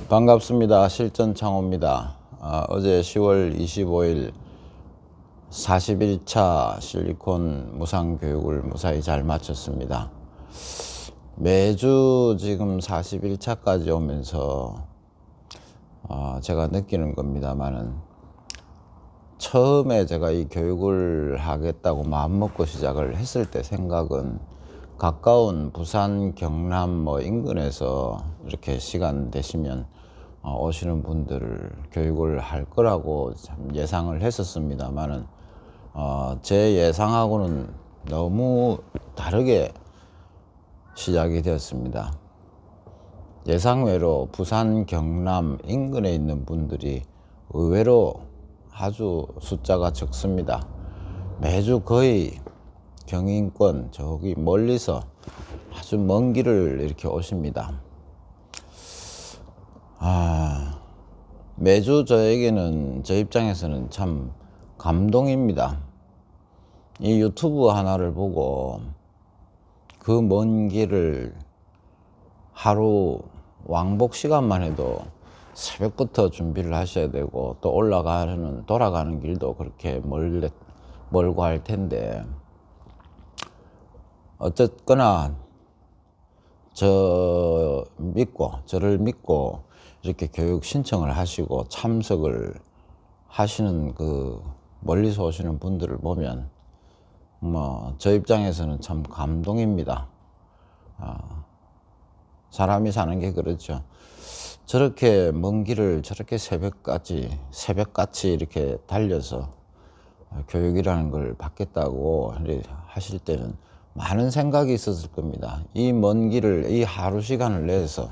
반갑습니다. 실전창호입니다. 어제 10월 25일 41차 실리콘 무상교육을 무사히 잘 마쳤습니다. 매주 지금 41차까지 오면서 제가 느끼는 겁니다만은, 처음에 제가 이 교육을 하겠다고 마음먹고 시작을 했을 때 생각은 가까운 부산, 경남 인근에서 이렇게 시간 되시면 오시는 분들을 교육을 할 거라고 참 예상을 했었습니다만은, 제 예상하고는 너무 다르게 시작이 되었습니다. 예상외로 부산, 경남 인근에 있는 분들이 의외로 아주 숫자가 적습니다. 매주 거의 경인권 저기 멀리서 아주 먼 길을 이렇게 오십니다. 매주 저에게는, 저 입장에서는 참 감동입니다. 이 유튜브 하나를 보고 그 먼 길을 하루 왕복 시간만 해도 새벽부터 준비를 하셔야 되고, 또 돌아가는 길도 그렇게 멀고 할 텐데, 어쨌거나 저를 믿고 이렇게 교육 신청을 하시고 참석을 하시는 그 멀리서 오시는 분들을 보면 저 입장에서는 참 감동입니다. 사람이 사는 게 그렇죠. 저렇게 먼 길을 저렇게 새벽같이 이렇게 달려서 교육이라는 걸 받겠다고 하실 때는 많은 생각이 있었을 겁니다. 이 먼 길을, 이 하루 시간을 내서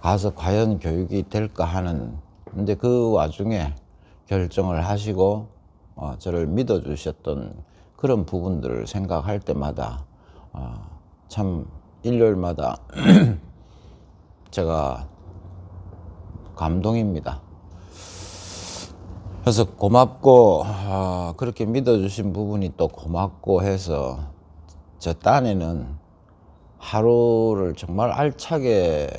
가서 과연 교육이 될까 하는, 근데 그 와중에 결정을 하시고 저를 믿어주셨던 그런 부분들을 생각할 때마다 참 일요일마다 제가 감동입니다. 그래서 고맙고, 그렇게 믿어주신 부분이 또 고맙고 해서 제 딴에는 하루를 정말 알차게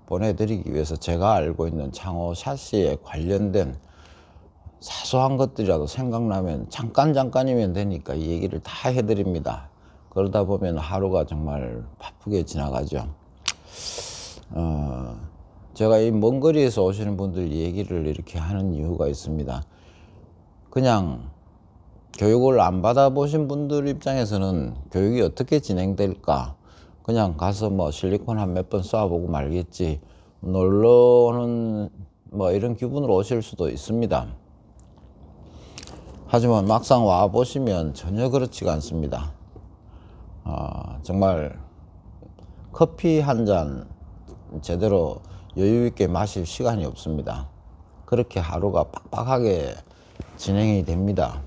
보내드리기 위해서 제가 알고 있는 창호 샤시에 관련된 사소한 것들이라도 생각나면 잠깐이면 되니까 이 얘기를 다 해드립니다. 그러다 보면 하루가 정말 바쁘게 지나가죠. 제가 이 먼 거리에서 오시는 분들 얘기를 이렇게 하는 이유가 있습니다. 그냥 교육을 안 받아보신 분들 입장에서는 교육이 어떻게 진행될까, 그냥 가서 실리콘 한 몇 번 쏴보고 말겠지, 놀러 오는 이런 기분으로 오실 수도 있습니다. 하지만 막상 와 보시면 전혀 그렇지가 않습니다. 정말 커피 한 잔 제대로 여유 있게 마실 시간이 없습니다. 그렇게 하루가 빡빡하게 진행이 됩니다.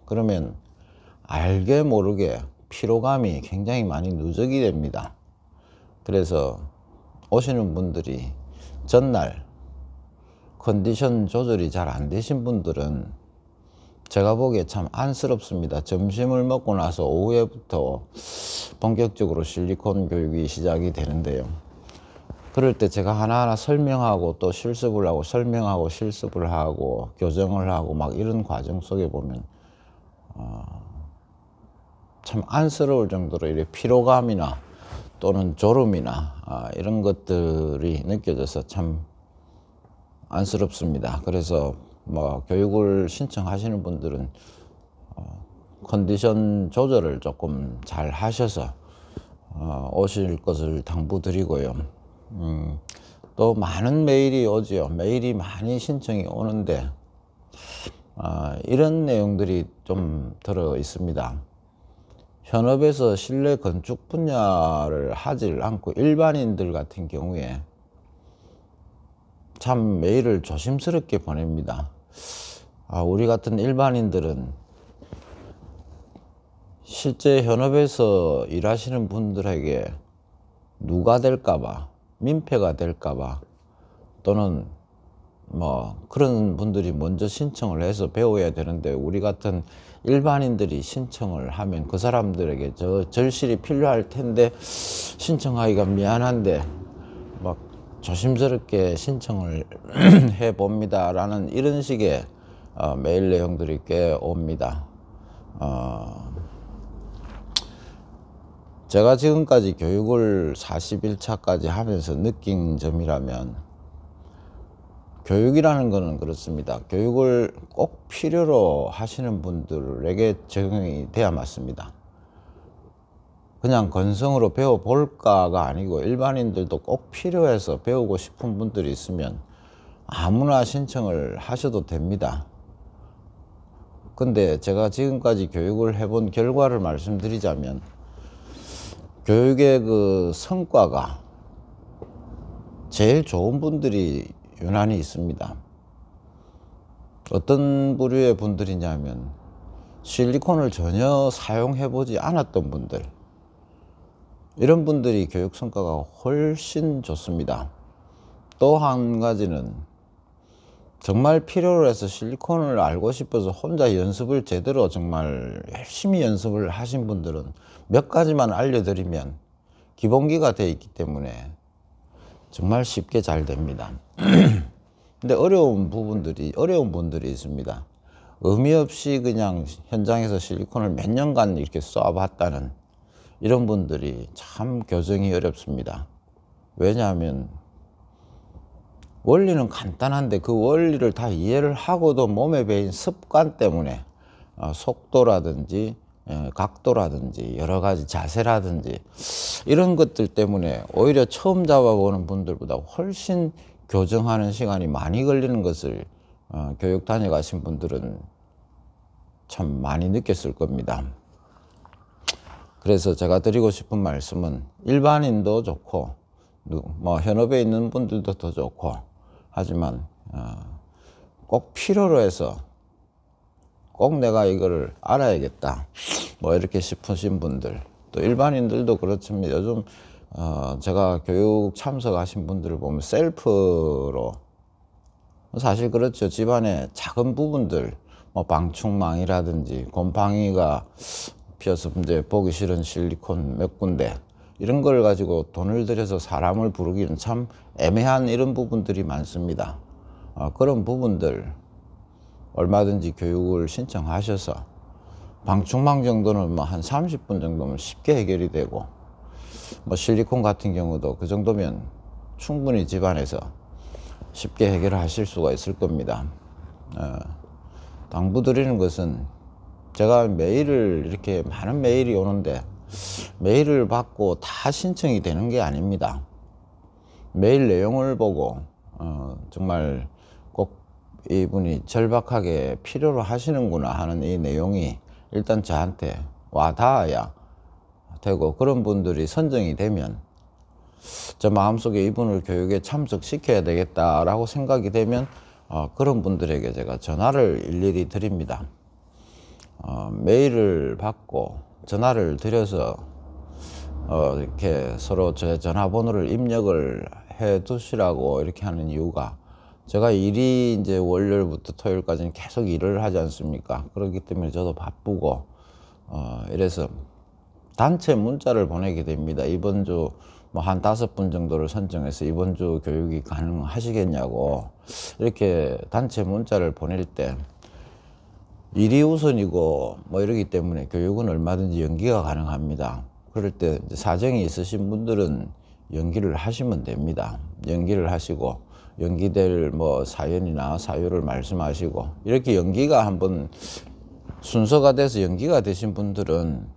그러면 알게 모르게 피로감이 굉장히 많이 누적이 됩니다. 그래서 오시는 분들이 전날 컨디션 조절이 잘 안 되신 분들은 제가 보기에 참 안쓰럽습니다. 점심을 먹고 나서 오후에부터 본격적으로 실리콘 교육이 시작이 되는데요. 그럴 때 제가 하나하나 설명하고 또 실습을 하고 설명하고 실습을 하고 교정을 하고 이런 과정 속에 보면 참 안쓰러울 정도로 이렇게 피로감이나 또는 졸음이나 이런 것들이 느껴져서 참 안쓰럽습니다. 그래서 교육을 신청하시는 분들은 컨디션 조절을 조금 잘 하셔서 오실 것을 당부드리고요. 또 많은 메일이 오지요. 메일이 많이 신청이 오는데 이런 내용들이 좀 들어 있습니다. 현업에서 실내 건축 분야를 하질 않고 일반인들 같은 경우에 참 메일을 조심스럽게 보냅니다. 우리 같은 일반인들은 실제 현업에서 일하시는 분들에게 누가 될까봐, 민폐가 될까봐, 또는 그런 분들이 먼저 신청을 해서 배워야 되는데, 우리 같은 일반인들이 신청을 하면 그 사람들에게 절실히 필요할 텐데 신청하기가 미안한데 조심스럽게 신청을 해봅니다 라는 이런 식의 메일 내용들이 꽤 옵니다. 제가 지금까지 교육을 41차까지 하면서 느낀 점이라면, 교육이라는 것은 그렇습니다. 교육을 꼭 필요로 하시는 분들에게 적용이 돼야 맞습니다. 그냥 건성으로 배워볼까가 아니고, 일반인들도 꼭 필요해서 배우고 싶은 분들이 있으면 아무나 신청을 하셔도 됩니다. 근데 제가 지금까지 교육을 해본 결과를 말씀드리자면, 교육의 그 성과가 제일 좋은 분들이 유난히 있습니다. 어떤 부류의 분들이냐면, 실리콘을 전혀 사용해보지 않았던 분들, 이런 분들이 교육 성과가 훨씬 좋습니다. 또 한 가지는, 정말 필요로 해서 실리콘을 알고 싶어서 혼자 연습을 제대로 정말 열심히 연습을 하신 분들은 몇 가지만 알려드리면 기본기가 되어 있기 때문에 정말 쉽게 잘 됩니다. 근데 어려운 분들이 있습니다. 의미 없이 그냥 현장에서 실리콘을 몇 년간 이렇게 쏴봤다는 이런 분들이 참 교정이 어렵습니다. 왜냐하면 원리는 간단한데 그 원리를 다 이해를 하고도 몸에 배인 습관 때문에 속도라든지 각도라든지 여러 가지 자세라든지 이런 것들 때문에 오히려 처음 잡아보는 분들보다 훨씬 교정하는 시간이 많이 걸리는 것을 교육 다녀가신 분들은 참 많이 느꼈을 겁니다. 그래서 제가 드리고 싶은 말씀은, 일반인도 좋고 뭐 현업에 있는 분들도 더 좋고, 하지만 꼭 필요로 해서 꼭 내가 이거를 알아야겠다 뭐 이렇게 싶으신 분들, 또 일반인들도 그렇지만 요즘 제가 교육 참석하신 분들을 보면 셀프로, 사실 그렇죠. 집안에 작은 부분들, 뭐 방충망이라든지 곰팡이가 피어서 이제 보기 싫은 실리콘 몇 군데, 이런 걸 가지고 돈을 들여서 사람을 부르기는 참 애매한 이런 부분들이 많습니다. 그런 부분들 얼마든지 교육을 신청하셔서 방충망 정도는 뭐 한 30분 정도면 쉽게 해결이 되고, 뭐 실리콘 같은 경우도 그 정도면 충분히 집안에서 쉽게 해결하실 수가 있을 겁니다. 당부드리는 것은, 제가 메일을 이렇게 많은 메일이 오는데 메일을 받고 다 신청이 되는 게 아닙니다. 메일 내용을 보고 정말 꼭 이분이 절박하게 필요로 하시는구나 하는 이 내용이 일단 저한테 와 닿아야 되고, 그런 분들이 선정이 되면 저 마음속에 이분을 교육에 참석시켜야 되겠다라고 생각이 되면 그런 분들에게 제가 전화를 일일이 드립니다. 메일을 받고 전화를 드려서 이렇게 서로 제 전화번호를 입력을 해 두시라고 이렇게 하는 이유가, 제가 일이 이제 월요일부터 토요일까지는 계속 일을 하지 않습니까? 그렇기 때문에 저도 바쁘고 이래서 단체 문자를 보내게 됩니다. 이번 주 뭐 한 5분 정도를 선정해서 이번 주 교육이 가능하시겠냐고 이렇게 단체 문자를 보낼 때, 일이 우선이고 뭐 이러기 때문에 교육은 얼마든지 연기가 가능합니다. 그럴 때 이제 사정이 있으신 분들은 연기를 하시면 됩니다. 연기를 하시고 연기될 뭐 사연이나 사유를 말씀하시고, 이렇게 연기가 한번 순서가 돼서 연기가 되신 분들은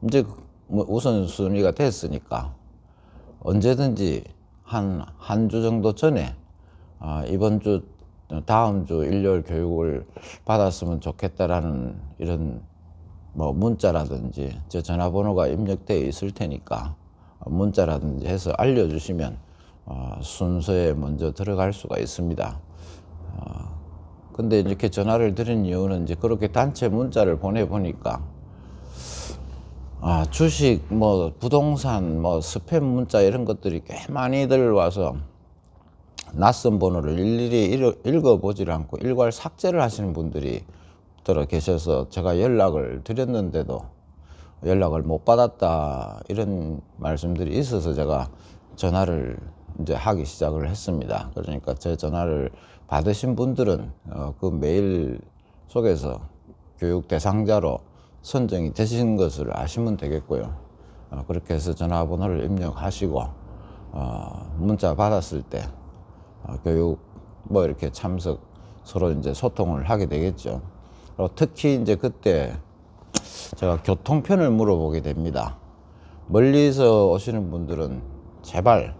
이제 뭐 우선순위가 됐으니까 언제든지 한 주 정도 전에 이번 주 다음 주 일요일 교육을 받았으면 좋겠다라는 이런 뭐 문자라든지 제 전화번호가 입력되어 있을 테니까 문자라든지 해서 알려주시면 순서에 먼저 들어갈 수가 있습니다. 근데 이렇게 전화를 드린 이유는, 이제 그렇게 단체 문자를 보내보니까 주식, 뭐 부동산, 뭐 스팸 문자 이런 것들이 꽤 많이들 와서 낯선 번호를 일일이 읽어보질 않고 일괄 삭제를 하시는 분들이 들어 계셔서, 제가 연락을 드렸는데도 연락을 못 받았다 이런 말씀들이 있어서 제가 전화를 이제 하기 시작을 했습니다. 그러니까 제 전화를 받으신 분들은 그 메일 속에서 교육 대상자로 선정이 되신 것을 아시면 되겠고요. 그렇게 해서 전화번호를 입력하시고 문자 받았을 때 교육 뭐 이렇게 참석 서로 이제 소통을 하게 되겠죠. 특히 이제 그때 제가 교통편을 물어보게 됩니다. 멀리서 오시는 분들은 제발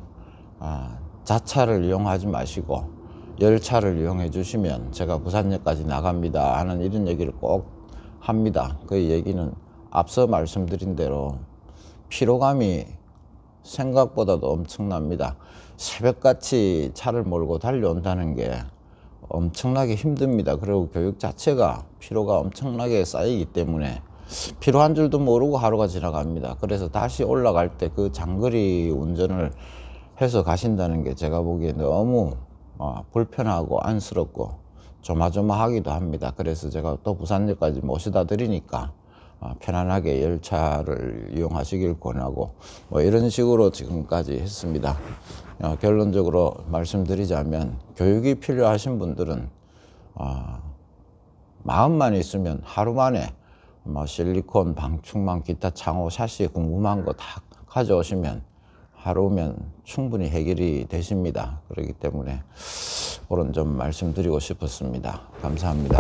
자차를 이용하지 마시고 열차를 이용해 주시면 제가 부산역까지 나갑니다 하는 이런 얘기를 꼭 합니다. 그 얘기는 앞서 말씀드린 대로 피로감이 생각보다도 엄청납니다. 새벽같이 차를 몰고 달려온다는 게 엄청나게 힘듭니다. 그리고 교육 자체가 피로가 엄청나게 쌓이기 때문에 피로한 줄도 모르고 하루가 지나갑니다. 그래서 다시 올라갈 때 그 장거리 운전을 해서 가신다는 게 제가 보기에 너무 불편하고 안쓰럽고 조마조마하기도 합니다. 그래서 제가 또 부산역까지 모셔다 드리니까 편안하게 열차를 이용하시길 권하고 뭐 이런 식으로 지금까지 했습니다. 결론적으로 말씀드리자면 교육이 필요하신 분들은 마음만 있으면 하루 만에 뭐 실리콘, 방충망, 기타 창호, 샤시 궁금한 거 다 가져오시면 하루면 충분히 해결이 되십니다. 그렇기 때문에 그런 점 말씀드리고 싶었습니다. 감사합니다.